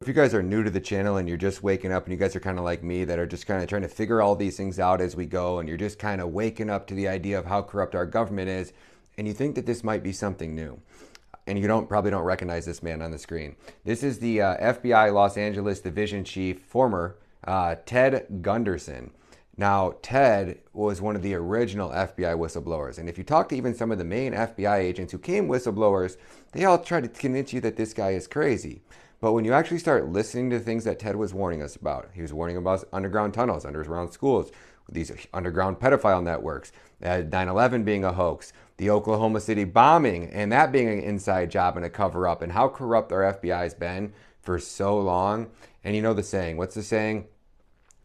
you guys are new to the channel and you're just waking up and you guys are kind of like me that are just kind of trying to figure all these things out as we go, and you're just kind of waking up to the idea of how corrupt our government is, and you think that this might be something new, and you probably don't recognize this man on the screen. This is the FBI Los Angeles Division Chief, former Ted Gundersen. Now, Ted was one of the original FBI whistleblowers, and if you talk to even some of the main FBI agents who came whistleblowers, they all try to convince you that this guy is crazy. But when you actually start listening to things that Ted was warning us about, he was warning about underground tunnels, underground schools, these underground pedophile networks, 9/11 being a hoax, the Oklahoma City bombing, and that being an inside job and a cover-up, and how corrupt our FBI has been for so long. And you know the saying. What's the saying?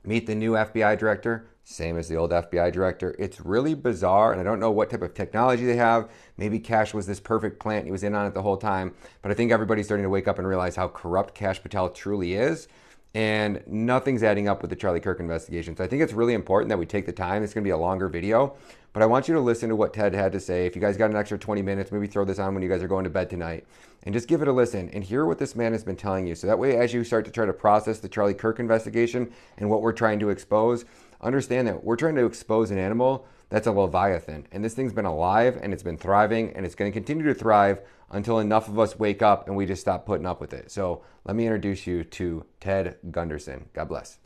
Meet the new FBI director, same as the old FBI director. It's really bizarre, and I don't know what type of technology they have. Maybe Kash was this perfect plant. He was in on it the whole time. But I think everybody's starting to wake up and realize how corrupt Kash Patel truly is. And nothing's adding up with the Charlie Kirk investigation. So I think it's really important that we take the time. It's going to be a longer video. But I want you to listen to what Ted had to say. If you guys got an extra 20 minutes, maybe throw this on when you guys are going to bed tonight. And just give it a listen and hear what this man has been telling you. So that way, as you start to try to process the Charlie Kirk investigation and what we're trying to expose, understand that we're trying to expose an animal that's a Leviathan. And this thing's been alive, and it's been thriving, and it's going to continue to thrive until enough of us wake up and we just stop putting up with it. So let me introduce you to Ted Gundersen. God bless.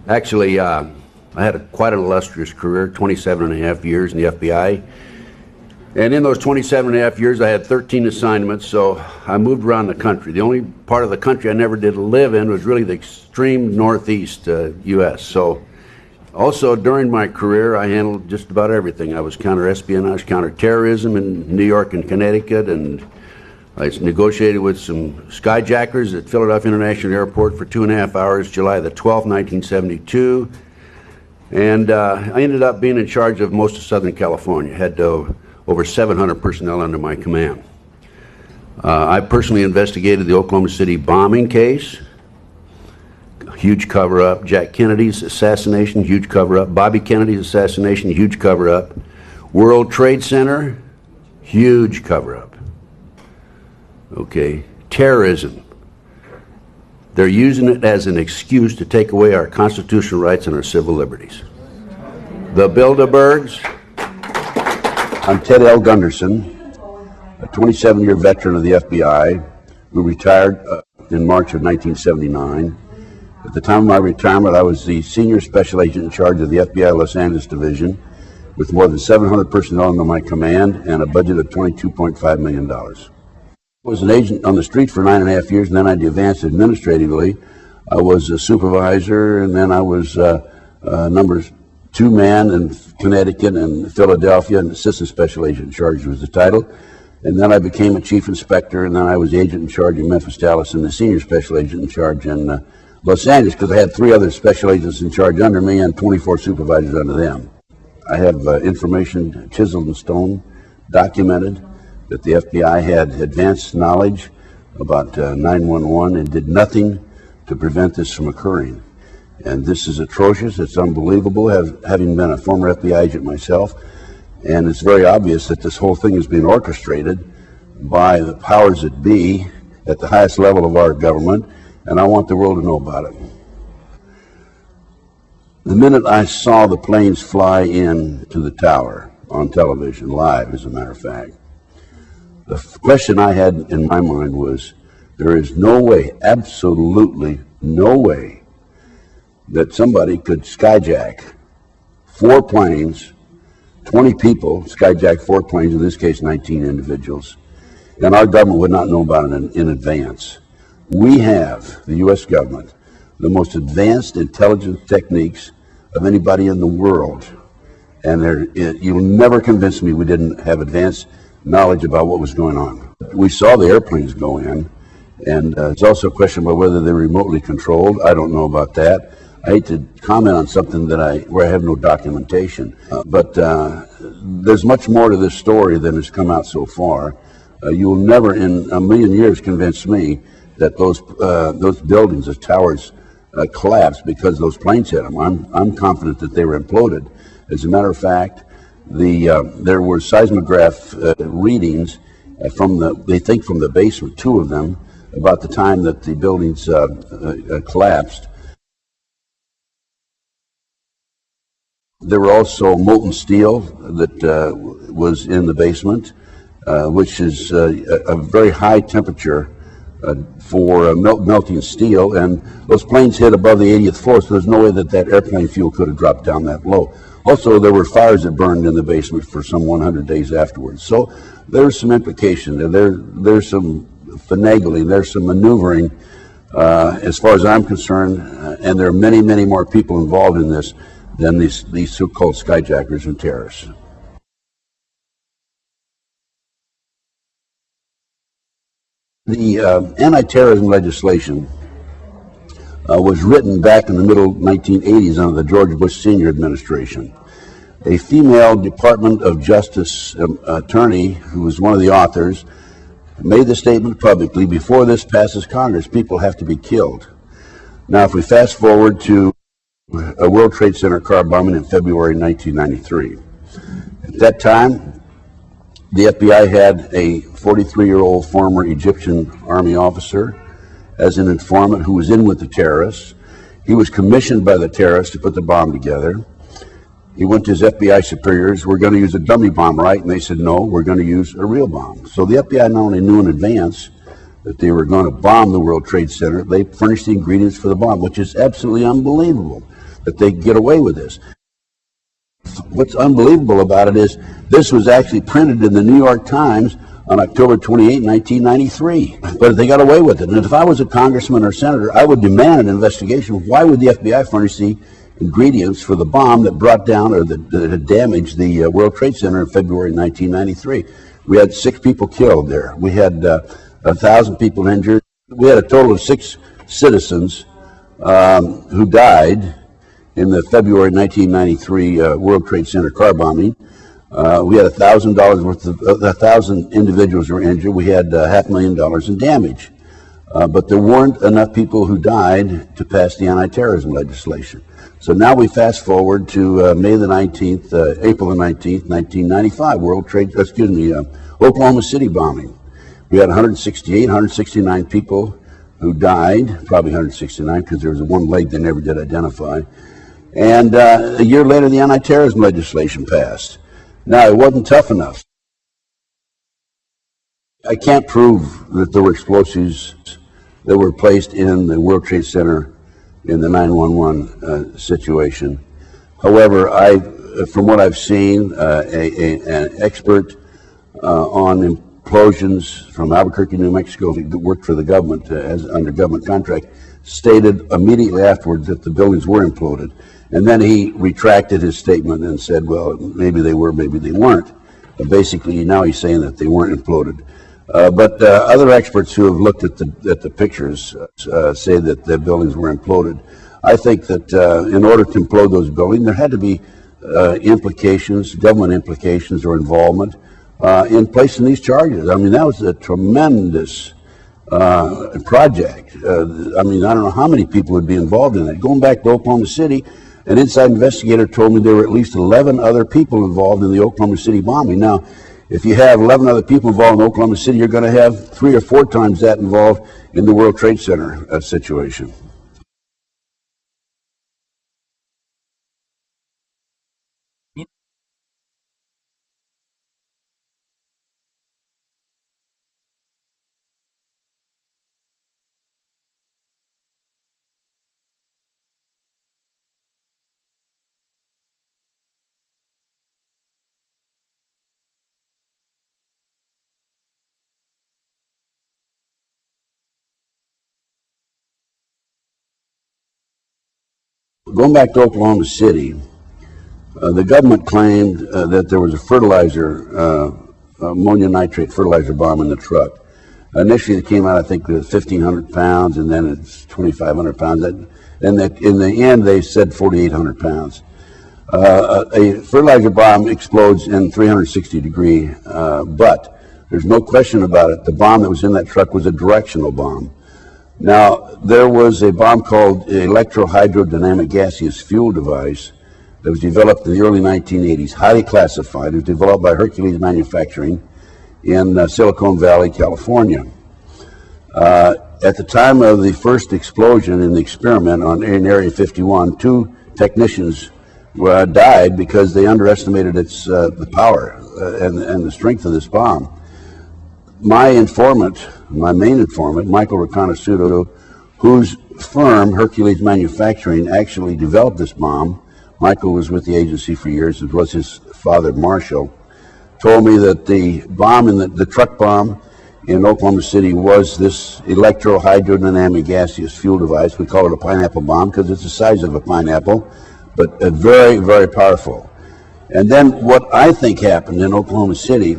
Actually, I had quite an illustrious career, 27 and a half years in the FBI. And in those 27 and a half years, I had 13 assignments, so I moved around the country. The only part of the country I never did live in was really the extreme northeast U.S. So also during my career, I handled just about everything. I was counter-espionage, counter-terrorism in New York and Connecticut, and I negotiated with some skyjackers at Philadelphia International Airport for 2.5 hours, July the 12th, 1972. And I ended up being in charge of most of Southern California. Had over 700 personnel under my command. I personally investigated the Oklahoma City bombing case, huge cover-up. Jack Kennedy's assassination, huge cover-up. Bobby Kennedy's assassination, huge cover-up. World Trade Center, huge cover-up. Okay, terrorism. They're using it as an excuse to take away our constitutional rights and our civil liberties. The Bilderbergs. I'm Ted L. Gundersen, a 27-year veteran of the FBI who retired in March of 1979. At the time of my retirement, I was the senior special agent in charge of the FBI Los Angeles Division with more than 700 personnel under my command and a budget of $22.5 million. I was an agent on the street for 9.5 years, and then I advanced administratively. I was a supervisor, and then I was number 2 man in Connecticut and Philadelphia, and assistant special agent in charge was the title. And then I became a chief inspector, and then I was agent in charge in Memphis, Dallas, and the senior special agent in charge in Los Angeles, because I had 3 other special agents in charge under me and 24 supervisors under them. I have information chiseled in stone, documented, that the FBI had advanced knowledge about 911 and did nothing to prevent this from occurring. And this is atrocious. It's unbelievable, having been a former FBI agent myself. And it's very obvious that this whole thing is being orchestrated by the powers that be at the highest level of our government, and I want the world to know about it. The minute I saw the planes fly in to the tower on television, live as a matter of fact, the question I had in my mind was, there is no way, absolutely no way, that somebody could skyjack 4 planes, 20 people, skyjack 4 planes, in this case 19 individuals, and our government would not know about it in advance. We have, the U.S. government, the most advanced intelligence techniques of anybody in the world, and you'll never convince me we didn't have advanced knowledge about what was going on. We saw the airplanes go in, and it's also a question about whether they're remotely controlled. I don't know about that. I hate to comment on something where I have no documentation, but there's much more to this story than has come out so far. You will never in a million years convince me that those buildings, the towers, collapsed because those planes hit them. I'm confident that they were imploded. As a matter of fact, there were seismograph readings they think from the basement, 2 of them, about the time that the buildings collapsed. There were also molten steel that was in the basement, which is a very high temperature for melting steel, and those planes hit above the 80th floor, so there's no way that that airplane fuel could have dropped down that low. Also, there were fires that burned in the basement for some 100 days afterwards. So there's some implication, and there's some finagling, there's some maneuvering, as far as I'm concerned, and there are many, many more people involved in this than these so-called skyjackers and terrorists. The anti-terrorism legislation was written back in the middle 1980s under the George Bush Sr. administration. A female Department of Justice attorney, who was one of the authors, made the statement publicly: before this passes Congress, people have to be killed. Now, if we fast forward to a World Trade Center car bombing in February 1993. At that time, the FBI had a 43-year-old former Egyptian army officer as an informant who was in with the terrorists. He was commissioned by the terrorists to put the bomb together. He went to his FBI superiors: we're going to use a dummy bomb, right? And they said, no, we're going to use a real bomb. So the FBI not only knew in advance that they were going to bomb the World Trade Center, they furnished the ingredients for the bomb, which is absolutely unbelievable that they get away with this. What's unbelievable about it is this was actually printed in the New York Times on October 28, 1993. But they got away with it. And if I was a congressman or senator, I would demand an investigation. Why would the FBI furnish the ingredients for the bomb that brought down or that had damaged the World Trade Center in February 1993? We had 6 people killed there. We had 1,000 people injured. We had a total of 6 citizens who died in the February 1993 World Trade Center car bombing. We had $1,000 worth of 1,000 individuals were injured. We had $500,000 in damage. But there weren't enough people who died to pass the anti-terrorism legislation. So now we fast forward to May the 19th, April the 19th, 1995, Oklahoma City bombing. We had 169 people who died, probably 169 because there was one leg they never did identify. And a year later, the anti-terrorism legislation passed. Now, it wasn't tough enough. I can't prove that there were explosives that were placed in the World Trade Center in the 9/11 situation. However, from what I've seen, an expert on implosions from Albuquerque, New Mexico, that worked for the government under government contract, stated immediately afterwards that the buildings were imploded. And then he retracted his statement and said, well, maybe they were, maybe they weren't. But basically, now he's saying that they weren't imploded. But other experts who have looked at the pictures say that the buildings were imploded. I think that in order to implode those buildings, there had to be implications, government implications or involvement in placing these charges. I mean, that was a tremendous project. I mean, I don't know how many people would be involved in it. Going back to Oklahoma City, an inside investigator told me there were at least 11 other people involved in the Oklahoma City bombing. Now, if you have 11 other people involved in Oklahoma City, you're going to have 3 or 4 times that involved in the World Trade Center situation. Going back to Oklahoma City, the government claimed that there was a fertilizer, ammonium nitrate fertilizer bomb in the truck. Initially, it came out, I think, with 1,500 pounds, and then it's 2,500 pounds. And in the end, they said 4,800 pounds. A fertilizer bomb explodes in 360 degree, but there's no question about it. The bomb that was in that truck was a directional bomb. Now, there was a bomb called electrohydrodynamic gaseous fuel device that was developed in the early 1980s, highly classified. It was developed by Hercules Manufacturing in Silicon Valley, California. At the time of the first explosion in the experiment in Area 51, 2 technicians died because they underestimated its the power and the strength of this bomb. My informant, my main informant, Michael Riconosciuto, whose firm, Hercules Manufacturing, actually developed this bomb. Michael was with the agency for years, as was his father, Marshall, told me that the bomb, the truck bomb in Oklahoma City, was this electro-hydrodynamic gaseous fuel device. We call it a pineapple bomb because it's the size of a pineapple, but very, very powerful. And then what I think happened in Oklahoma City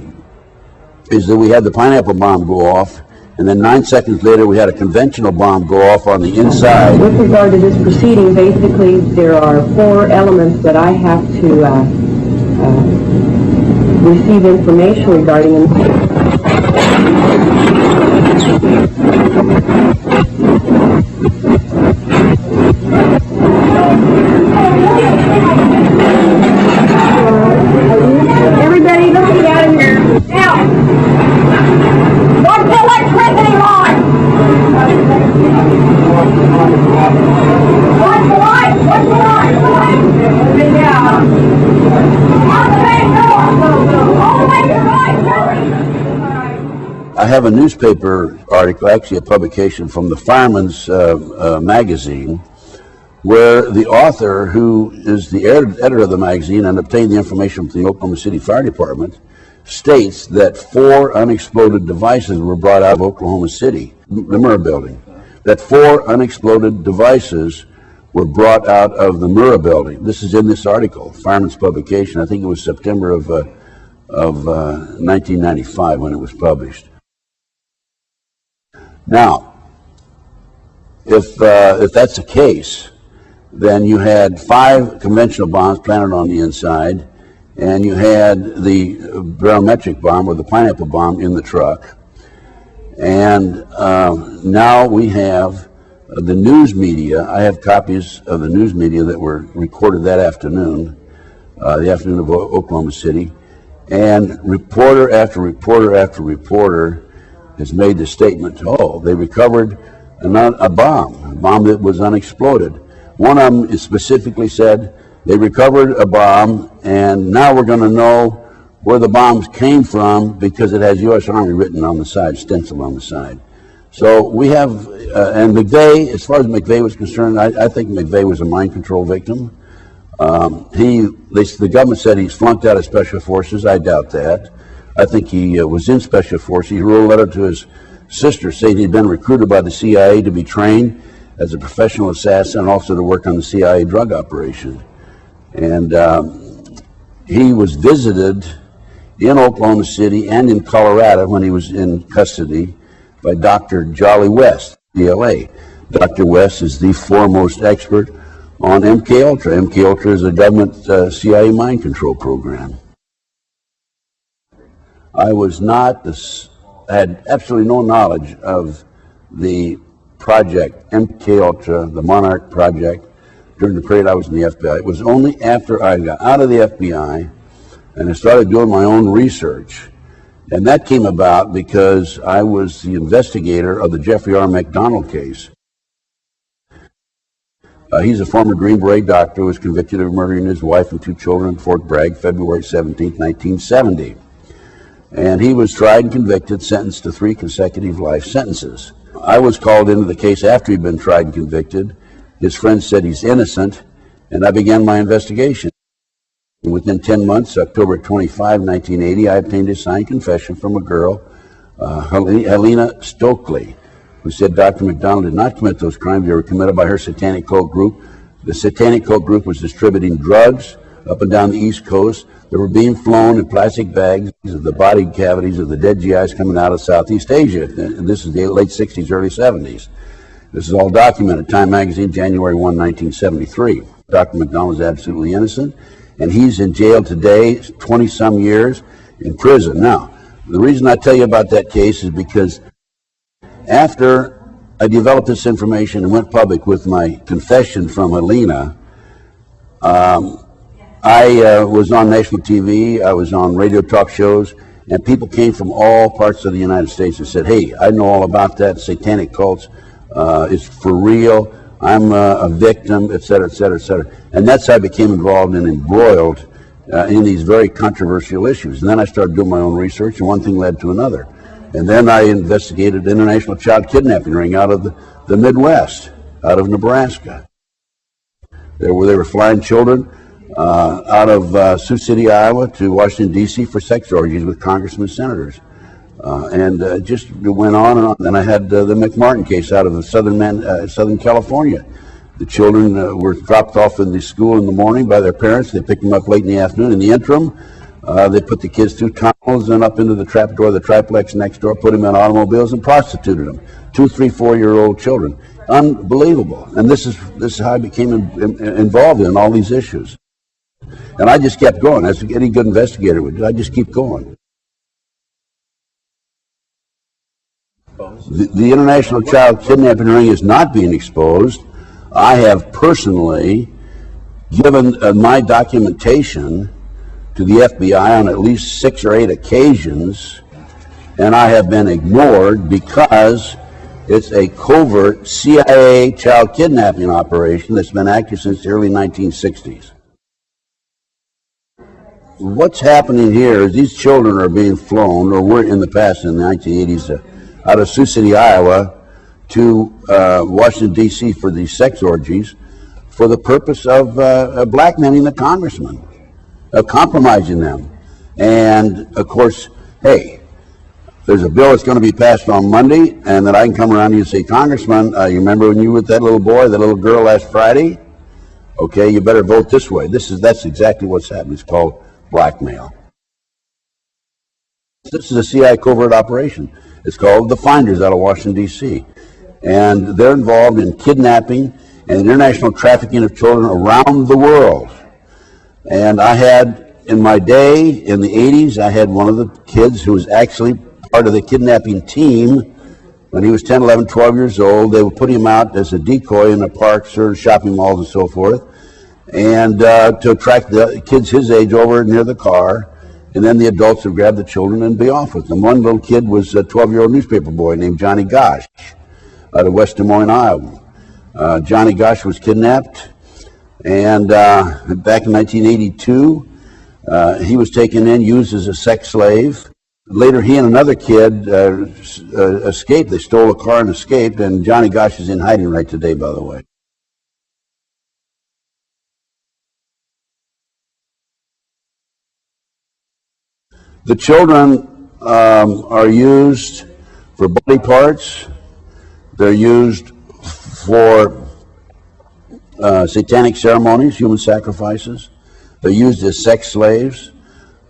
is that we had the pineapple bomb go off, and then 9 seconds later we had a conventional bomb go off on the inside. With regard to this proceeding, basically there are 4 elements that I have to receive information regarding. Everybody, let's get out of here. Now, what's the electricity line? What's the line? What's the line? Yeah. On the main door. All the way to the right, I have a newspaper article, actually a publication from the Fireman's magazine, where the author, who is the editor of the magazine and obtained the information from the Oklahoma City Fire Department, states that 4 unexploded devices were brought out of Oklahoma City, the Murrah building. That 4 unexploded devices were brought out of the Murrah building. This is in this article, Fireman's publication. I think it was September of 1995 when it was published. Now, if that's the case, then you had 5 conventional bombs planted on the inside, and you had the barometric bomb or the pineapple bomb in the truck. And now we have the news media. I have copies of the news media that were recorded that afternoon, the afternoon of Oklahoma City, and reporter after reporter after reporter has made the statement, oh, they recovered a bomb that was unexploded. One of them is specifically said, they recovered a bomb, and now we're going to know where the bombs came from because it has U.S. Army written on the side, stenciled on the side. So we have, and McVeigh, as far as McVeigh was concerned, I think McVeigh was a mind control victim. The government said he's flunked out of Special Forces. I doubt that. I think he was in Special Forces. He wrote a letter to his sister saying he'd been recruited by the CIA to be trained as a professional assassin and also to work on the CIA drug operation. And he was visited in Oklahoma City and in Colorado when he was in custody by Dr. Jolly West, DLA. Dr. West is the foremost expert on MKUltra. MKUltra is a government CIA mind control program. I had absolutely no knowledge of the project, MKUltra, the Monarch project, during the period I was in the FBI. It was only after I got out of the FBI and I started doing my own research. And that came about because I was the investigator of the Jeffrey R. McDonald case. He's a former Green Beret doctor who was convicted of murdering his wife and 2 children in Fort Bragg, February 17, 1970. And he was tried and convicted, sentenced to 3 consecutive life sentences. I was called into the case after he'd been tried and convicted. His friends said he's innocent, and I began my investigation. And within 10 months, October 25, 1980, I obtained a signed confession from a girl, Helena Stokely, who said Dr. McDonald did not commit those crimes. They were committed by her satanic cult group. The satanic cult group was distributing drugs up and down the East Coast that were being flown in plastic bags of the body cavities of the dead GIs coming out of Southeast Asia. And this is the late 60s, early 70s. This is all documented. Time magazine, January 1, 1973. Dr. McDonald is absolutely innocent, and he's in jail today, 20-some years in prison. Now, the reason I tell you about that case is because after I developed this information and went public with my confession from Helena, I was on national TV, I was on radio talk shows, And people came from all parts of the United States and said, hey, I know all about that, satanic cults, it's for real, I'm a victim, et cetera, et cetera, et cetera. And that's how I became involved and embroiled in these very controversial issues. And then I started doing my own research, and one thing led to another. And then I investigated the international child kidnapping ring out of the Midwest, out of Nebraska. They were flying children out of Sioux City, Iowa to Washington, D.C. for sex orgies with congressmen and senators. And just went on and on. Then I had the McMartin case out of Southern California. The children were dropped off in the school in the morning by their parents. They picked them up late in the afternoon. In the interim, they put the kids through tunnels and up into the trapdoor, the triplex next door, put them in automobiles and prostituted them. 2, 3, 4-year-old children. Unbelievable. And this is how I became involved in all these issues. And I just kept going, as any good investigator would do. I just keep going. The international child kidnapping ring is not being exposed. I have personally given my documentation to the FBI on at least 6 or 8 occasions, and I have been ignored because it's a covert CIA child kidnapping operation that's been active since the early 1960s. What's happening here is these children are being flown, or were in the past in the 1980s, out of Sioux City, Iowa, to Washington, D.C. for these sex orgies for the purpose of blackmailing the congressmen, of compromising them. And, of course, hey, there's a bill that's going to be passed on Monday, and then I can come around to you and say, Congressman, you remember when you were with that little boy, that little girl last Friday? Okay, you better vote this way. That's exactly what's happening. It's called blackmail. This is a CIA covert operation. It's called the Finders out of Washington, D.C. And they're involved in kidnapping and international trafficking of children around the world. And I had, in my day, in the 80s, I had one of the kids who was actually part of the kidnapping team. When he was 10, 11, 12 years old, they would put him out as a decoy in the parks or shopping malls and so forth, and to attract the kids his age over near the car. And then the adults would grab the children and be off with them. One little kid was a 12-year-old newspaper boy named Johnny Gosh out of West Des Moines, Iowa. Johnny Gosh was kidnapped, and back in 1982, he was taken in, used as a sex slave. Later, he and another kid escaped. They stole a car and escaped, and Johnny Gosh is in hiding right today, by the way. The children are used for body parts. They're used for satanic ceremonies, human sacrifices. They're used as sex slaves.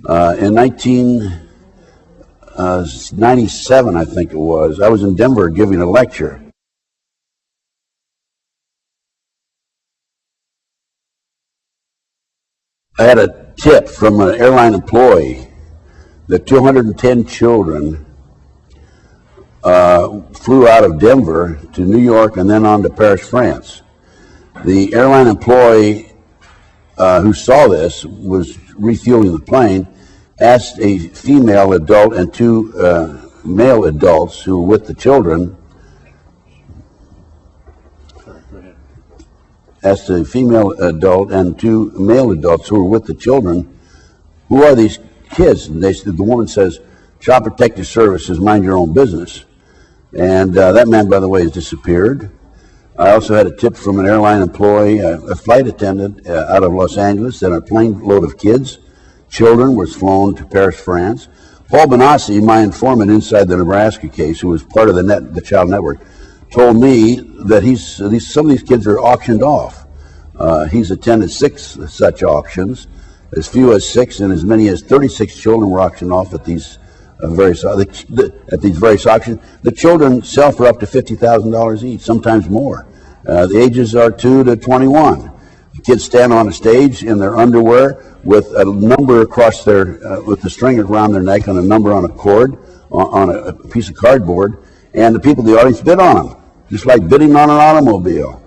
In 1997, I think it was, I was in Denver giving a lecture. I had a tip from an airline employee that 210 children flew out of Denver to New York and then on to Paris, France. The airline employee who saw this was refueling the plane, asked a female adult and 2 male adults who were with the children, asked a female adult and 2 male adults who were with the children, who are these kids? And the woman says, Child Protective Services, mind your own business. And that man, by the way, has disappeared. I also had a tip from an airline employee, a flight attendant out of Los Angeles, that a plane load of kids, children, was flown to Paris, France. Paul Benassi, my informant inside the Nebraska case, who was part of the Child Network, told me that some of these kids are auctioned off. He's attended 6 such auctions. As few as 6 and as many as 36 children were auctioned off at these various auctions. The children sell for up to $50,000 each, sometimes more. The ages are 2 to 21. The kids stand on a stage in their underwear with a number across with the string around their neck and a number on a cord, on a piece of cardboard, and the people in the audience bid on them, just like bidding on an automobile.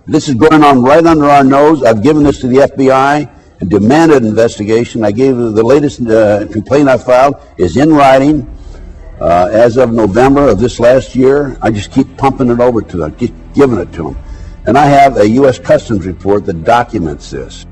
This is going on right under our nose. I've given this to the FBI, and demanded investigation. I gave the latest complaint I filed is in writing as of November of this last year. I just keep pumping it over to them, keep giving it to them. And I have a U.S. Customs report that documents this.